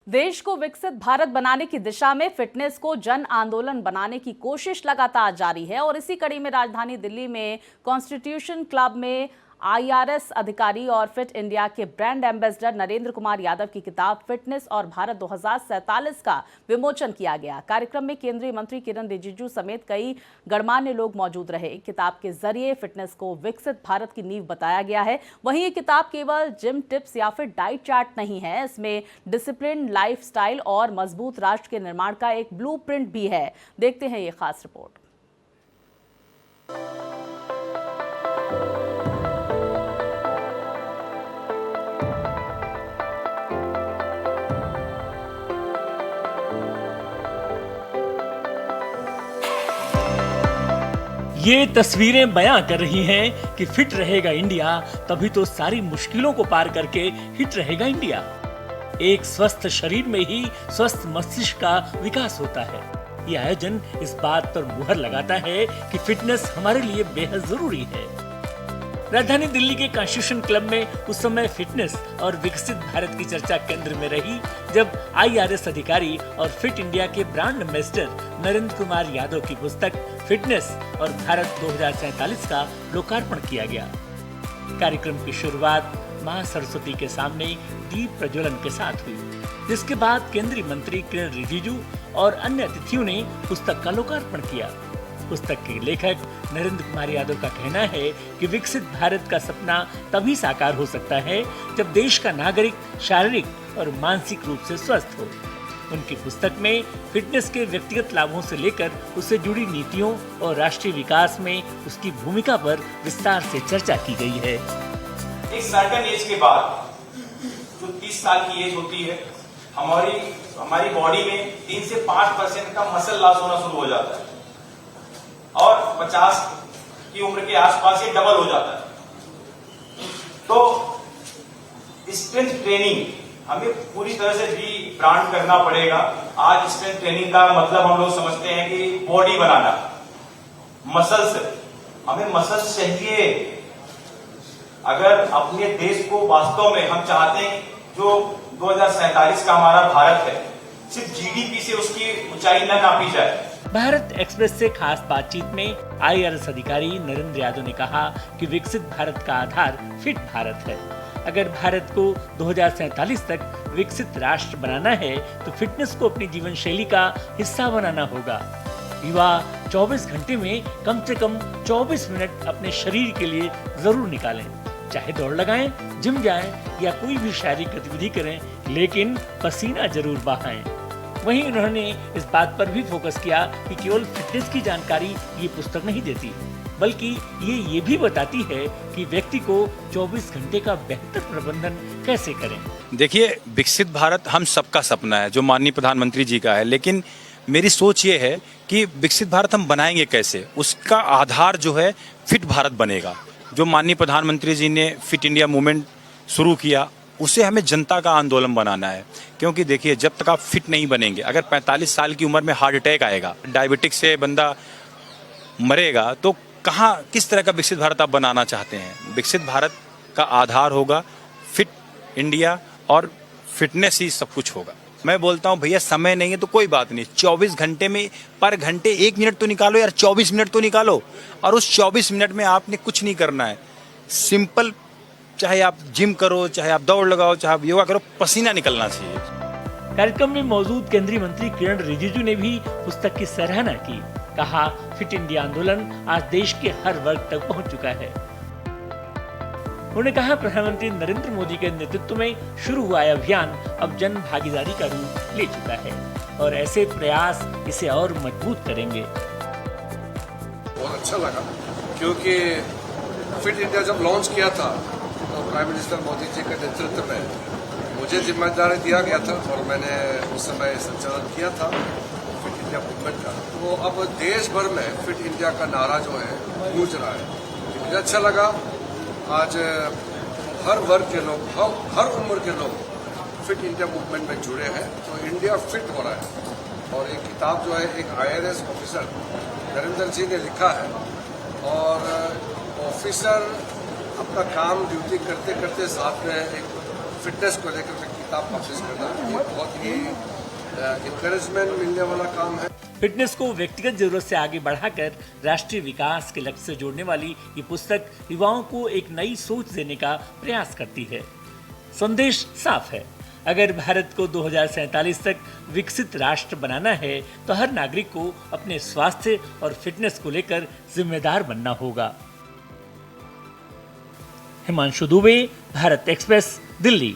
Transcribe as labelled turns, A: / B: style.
A: देश को विकसित भारत बनाने की दिशा में फिटनेस को जन आंदोलन बनाने की कोशिश लगातार जारी है और इसी कड़ी में राजधानी दिल्ली में कॉन्स्टिट्यूशन क्लब में आईआरएस अधिकारी और फिट इंडिया के ब्रांड एम्बेसडर नरेंद्र कुमार यादव की किताब फिटनेस और भारत 2047 का विमोचन किया गया। कार्यक्रम में केंद्रीय मंत्री किरण रिजिजू समेत कई गणमान्य लोग मौजूद रहे। किताब के जरिए फिटनेस को विकसित भारत की नींव बताया गया है। वहीं ये किताब केवल जिम टिप्स या फिर डाइट चार्ट नहीं है, इसमें डिसिप्लिन लाइफस्टाइल और मजबूत राष्ट्र के निर्माण का एक ब्लूप्रिंट भी है। देखते हैं ये खास रिपोर्ट।
B: ये तस्वीरें बयां कर रही हैं कि फिट रहेगा इंडिया तभी तो सारी मुश्किलों को पार करके हिट रहेगा इंडिया। एक स्वस्थ शरीर में ही स्वस्थ मस्तिष्क का विकास होता है। ये आयोजन इस बात पर मुहर लगाता है कि फिटनेस हमारे लिए बेहद जरूरी है। राजधानी दिल्ली के कॉन्स्टिट्यूशन क्लब में उस समय फिटनेस और विकसित भारत की चर्चा केंद्र में रही जब आईआरएस अधिकारी और फिट इंडिया के ब्रांड एम्बेसडर नरेंद्र कुमार यादव की पुस्तक फिटनेस और भारत 2047 का लोकार्पण किया गया। कार्यक्रम की शुरुआत मां सरस्वती के सामने दीप प्रज्वलन के साथ हुई, जिसके बाद केंद्रीय मंत्री किरण रिजिजू और अन्य अतिथियों ने पुस्तक का लोकार्पण किया। पुस्तक के लेखक नरेंद्र कुमार यादव का कहना है कि विकसित भारत का सपना तभी साकार हो सकता है जब देश का नागरिक शारीरिक और मानसिक रूप से स्वस्थ हो। उनकी पुस्तक में फिटनेस के व्यक्तिगत लाभों से लेकर उससे जुड़ी नीतियों और राष्ट्रीय विकास में उसकी भूमिका पर विस्तार से चर्चा की गई है।
C: एक सर्टेन एज के बाद जो 30 साल की एज होती है, हमारी बॉडी में 3 से 5% का मसल लॉस होना शुरू हो जाता है और 50 की उम्र के आसपास ये डबल हो जाता है। तो स्ट्रेंथ ट्रेनिंग हमें पूरी तरह से ब्रांड करना पड़ेगा। आज स्ट्रेंथ ट्रेनिंग का मतलब हम लोग समझते हैं कि बॉडी बनाना, मसल्स। हमें मसल्स चाहिए। अगर अपने देश को वास्तव में हम चाहते हैं जो 2047 का हमारा भारत है, सिर्फ जीडीपी से उसकी ऊंचाई न नापी जाए।
B: भारत एक्सप्रेस से खास बातचीत में आईआरएस अधिकारी नरेंद्र यादव ने कहा कि विकसित भारत का आधार फिट भारत है। अगर भारत को 2047 तक विकसित राष्ट्र बनाना है तो फिटनेस को अपनी जीवन शैली का हिस्सा बनाना होगा। युवा 24 घंटे में कम से कम 24 मिनट अपने शरीर के लिए जरूर निकालें। चाहे दौड़ लगाएं, जिम जाएं या कोई भी शारीरिक गतिविधि करें, लेकिन पसीना जरूर बहाएं। वहीं उन्होंने इस बात पर भी फोकस किया कि केवल फिटनेस की जानकारी ये पुस्तक नहीं देती, बल्कि ये भी बताती है कि व्यक्ति को 24 घंटे का बेहतर प्रबंधन कैसे करें।
D: देखिए, विकसित भारत हम सबका सपना है जो माननीय प्रधानमंत्री जी का है, लेकिन मेरी सोच ये है कि विकसित भारत हम बनाएंगे कैसे। उसका आधार जो है फिट भारत बनेगा। जो माननीय प्रधानमंत्री जी ने फिट इंडिया मूवमेंट शुरू किया, उसे हमें जनता का आंदोलन बनाना है। क्योंकि देखिए, जब तक आप फिट नहीं बनेंगे, अगर 45 साल की उम्र में हार्ट अटैक आएगा, डायबिटिक से बंदा मरेगा, तो कहाँ किस तरह का विकसित भारत आप बनाना चाहते हैं। विकसित भारत का आधार होगा फिट इंडिया और फिटनेस ही सब कुछ होगा। मैं बोलता हूँ भैया, समय नहीं है तो कोई बात नहीं, 24 घंटे में पर घंटे 1 मिनट तो निकालो यार, 24 मिनट तो निकालो। और उस 24 मिनट में आपने कुछ नहीं करना है, सिंपल, चाहे आप जिम करो, चाहे आप दौड़ लगाओ, चाहे आप योगा करो, पसीना निकलना चाहिए।
B: कार्यक्रम में मौजूद केंद्रीय मंत्री किरण रिजिजू ने भी पुस्तक की सराहना की। कहा, फिट इंडिया आंदोलन आज देश के हर वर्ग तक पहुंच चुका है। उन्होंने कहा, प्रधानमंत्री नरेंद्र मोदी के नेतृत्व में शुरू हुआ यह अभियान अब जन भागीदारी का रूप ले चुका है और ऐसे प्रयास इसे और मजबूत करेंगे।
E: बहुत अच्छा लगा क्योंकि फिट इंडिया जब लॉन्च किया था तो प्राइम मिनिस्टर मोदी जी के नेतृत्व में मुझे जिम्मेदारी दिया गया था और मैंने उस समय संचालन किया था फिट इंडिया मूवमेंट का। तो अब देश भर में फिट इंडिया का नारा जो है गूंज रहा है। मुझे अच्छा लगा, आज हर वर्ग के लोग, हर उम्र के लोग फिट इंडिया मूवमेंट में जुड़े हैं, तो इंडिया फिट हो रहा है। और एक किताब जो है एक आईआरएस ऑफिसर नरेंद्र जी ने लिखा है और ऑफिसर अपना काम ड्यूटी करते करते साथ में एक फिटनेस को लेकर किताब पब्लिश करना ये बहुत ही इंकरेजमेंट मिलने वाला काम है।
B: फिटनेस को व्यक्तिगत जरूरत से आगे बढ़ाकर राष्ट्रीय विकास के लक्ष्य से जोड़ने वाली ये पुस्तक युवाओं को एक नई सोच देने का प्रयास करती है। संदेश साफ है, अगर भारत को 2047 तक विकसित राष्ट्र बनाना है तो हर नागरिक को अपने स्वास्थ्य और फिटनेस को लेकर जिम्मेदार बनना होगा। हिमांशु दुबे, भारत एक्सप्रेस, दिल्ली।